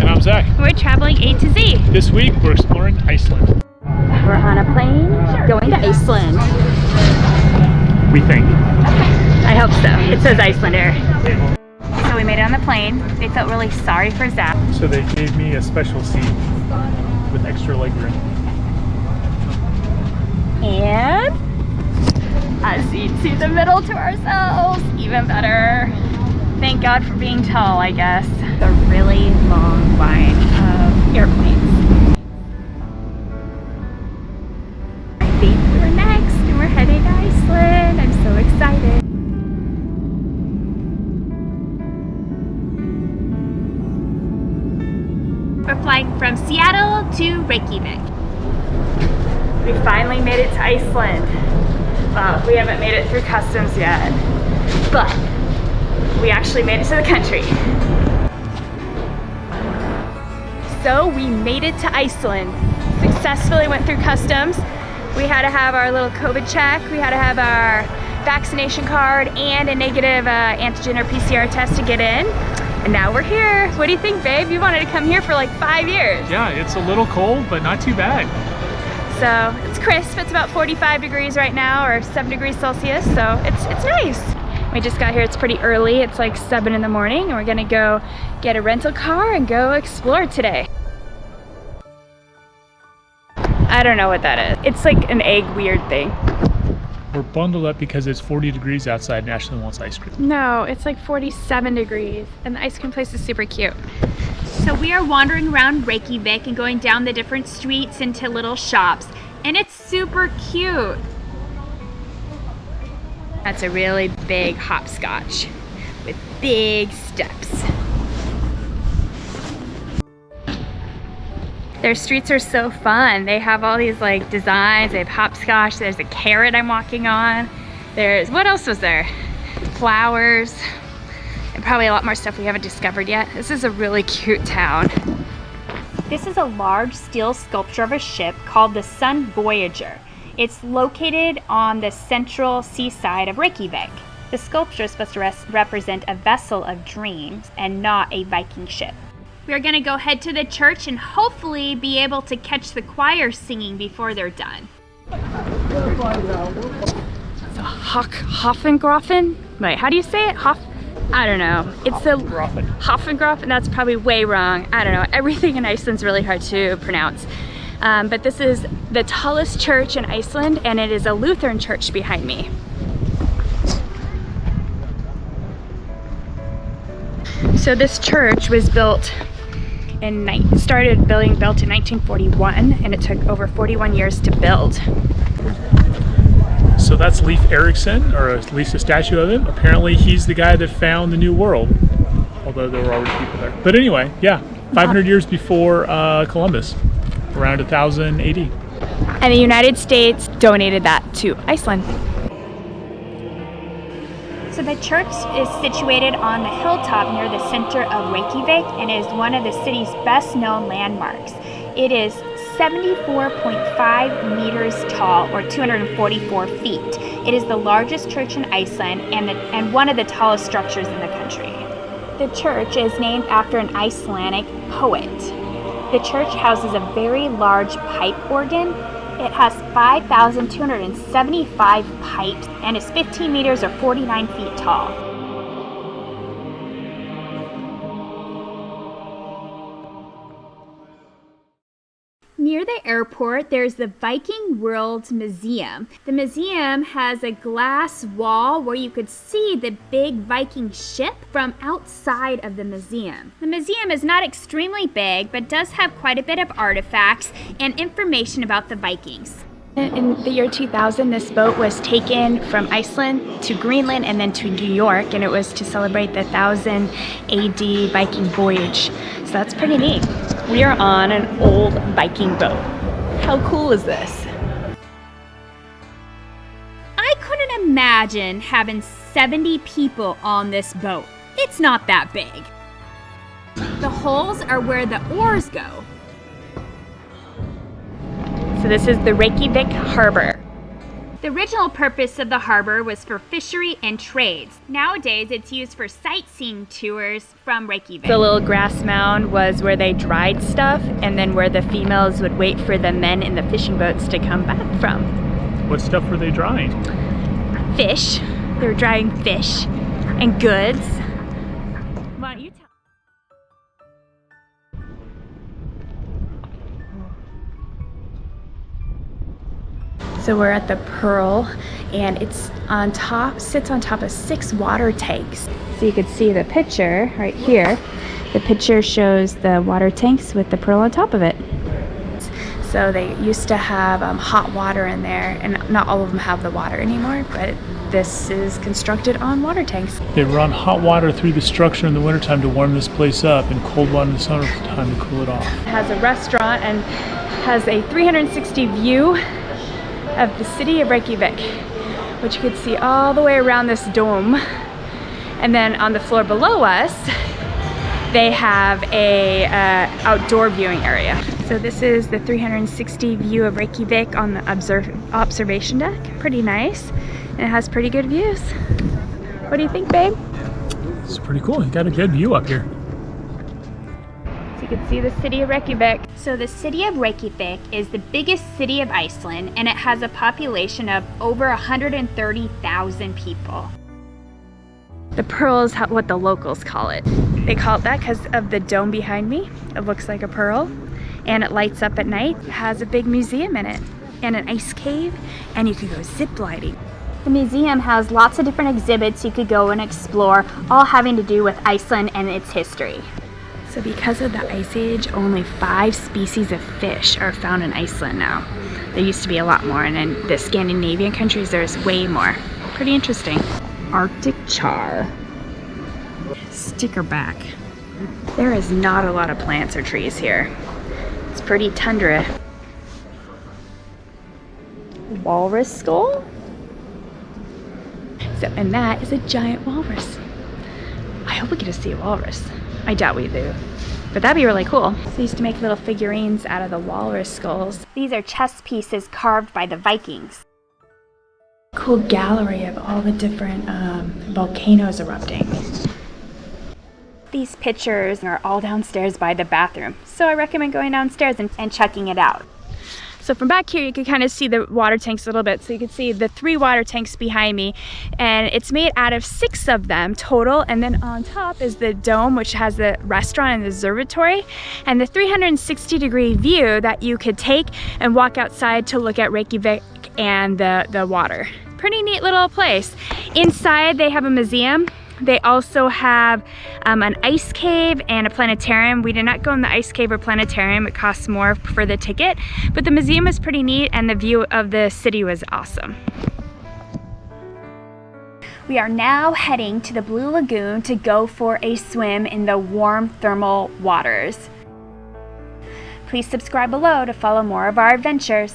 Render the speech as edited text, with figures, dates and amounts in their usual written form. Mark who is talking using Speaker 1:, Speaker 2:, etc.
Speaker 1: And I'm Zach.
Speaker 2: We're traveling A to Z.
Speaker 1: This week we're exploring Iceland.
Speaker 2: We're on a plane going to Iceland.
Speaker 1: We think.
Speaker 2: I hope so. It says Icelander. So we made it on the plane. They felt really sorry for Zach.
Speaker 1: So they gave me a special seat with extra leg room.
Speaker 2: And a seat to the middle to ourselves. Even better. Thank God for being tall, I guess. A really long line of airplanes. I think we're next and we're heading to Iceland. I'm so excited. We're flying from Seattle to Reykjavik. We finally made it to Iceland. Well, we haven't made it through customs yet, but we actually made it to the country. So we made it to Iceland. Successfully went through customs. We had to have our little COVID check. We had to have our vaccination card and a negative antigen or PCR test to get in. And now we're here. What do you think, babe? You wanted to come here for like 5 years.
Speaker 1: Yeah, it's a little cold, but not too bad.
Speaker 2: So it's crisp. It's about 45 degrees right now, or 7 degrees Celsius. So it's nice. We just got here. It's pretty early. It's like 7 in the morning, and we're gonna go get a rental car and go explore today. I don't know what that is. It's like an egg weird thing.
Speaker 1: We're bundled up because it's 40 degrees outside and Ashley wants ice cream.
Speaker 2: No, it's like 47 degrees, and the ice cream place is super cute. So we are wandering around Reykjavik and going down the different streets into little shops, and it's super cute. That's a really big hopscotch with big steps. Their streets are so fun. They have all these like designs. They have hopscotch. There's a carrot I'm walking on. There's, what else was there? Flowers. And probably a lot more stuff we haven't discovered yet. This is a really cute town. This is a large steel sculpture of a ship called the Sun Voyager. It's located on the central seaside of Reykjavik. The sculpture is supposed to represent a vessel of dreams and not a Viking ship. We are going to go head to the church and hopefully be able to catch the choir singing before they're done. So Hafengrafen? Wait, how do you say it? I don't know. It's the Hafengrafen. That's probably way wrong. I don't know. Everything in Iceland's really hard to pronounce. But this is the tallest church in Iceland, and it is a Lutheran church behind me. So this church was built started built in 1941, and it took over 41 years to build.
Speaker 1: So that's Leif Erikson, or at least a statue of him. Apparently he's the guy that found the New World, although there were already people there. But anyway, yeah, 500 years before Columbus, around 1000 AD.
Speaker 2: And the United States donated that to Iceland. So the church is situated on the hilltop near the center of Reykjavik and is one of the city's best known landmarks. It is 74.5 meters tall, or 244 feet. It is the largest church in Iceland and one of the tallest structures in the country. The church is named after an Icelandic poet. The church houses a very large pipe organ. It has 5,275 pipes and is 15 meters or 49 feet tall. Near the airport, there's the Viking World Museum. The museum has a glass wall where you could see the big Viking ship from outside of the museum. The museum is not extremely big, but does have quite a bit of artifacts and information about the Vikings. In the year 2000, this boat was taken from Iceland to Greenland and then to New York, and it was to celebrate the 1000 AD Viking voyage. So that's pretty neat. We are on an old Viking boat. How cool is this? I couldn't imagine having 70 people on this boat. It's not that big. The holes are where the oars go. So this is the Reykjavik harbor. The original purpose of the harbor was for fishery and trades. Nowadays, it's used for sightseeing tours from Reykjavik. The little grass mound was where they dried stuff, and then where the females would wait for the men in the fishing boats to come back from.
Speaker 1: What stuff were they drying?
Speaker 2: Fish. They were drying fish and goods. Why don't you tell? So we're at the Pearl, and it's on top, sits on top of 6 water tanks. So you could see the picture right here. The picture shows the water tanks with the Pearl on top of it. So they used to have hot water in there, and not all of them have the water anymore, but this is constructed on water tanks.
Speaker 1: They run hot water through the structure in the wintertime to warm this place up, and cold water in the summertime to cool it off.
Speaker 2: It has a restaurant and has a 360 view of the city of Reykjavik, which you could see all the way around this dome. And then on the floor below us, they have a outdoor viewing area. So this is the 360 view of Reykjavik on the observation deck. Pretty nice, and it has pretty good views. What do you think, babe?
Speaker 1: It's pretty cool. You got a good view up here.
Speaker 2: So you can see the city of Reykjavik. So the city of Reykjavik is the biggest city of Iceland, and it has a population of over 130,000 people. The Pearl is what the locals call it. They call it that because of the dome behind me. It looks like a pearl, and it lights up at night. It has a big museum in it, and an ice cave, and you could go zip lining. The museum has lots of different exhibits you could go and explore, all having to do with Iceland and its history. So because of the Ice Age, only 5 species of fish are found in Iceland now. There used to be a lot more, and in the Scandinavian countries there's way more. Pretty interesting. Arctic char. Stickerback. There is not a lot of plants or trees here. It's pretty tundra. Walrus skull? So, and that is a giant walrus. I hope we get to see a walrus. I doubt we do, but that'd be really cool. So they used to make little figurines out of the walrus skulls. These are chess pieces carved by the Vikings. Cool gallery of all the different volcanoes erupting. These pictures are all downstairs by the bathroom, so I recommend going downstairs and checking it out. So from back here you can kind of see the water tanks a little bit. So you can see the 3 water tanks behind me, and it's made out of 6 of them total, and then on top is the dome, which has the restaurant and the observatory, and the 360-degree view that you could take and walk outside to look at Reykjavik and the water. Pretty neat little place. Inside they have a museum. They also have an ice cave and a planetarium. We did not go in the ice cave or planetarium. It costs more for the ticket, but the museum was pretty neat, and the view of the city was awesome. We are now heading to the Blue Lagoon to go for a swim in the warm thermal waters. Please subscribe below to follow more of our adventures.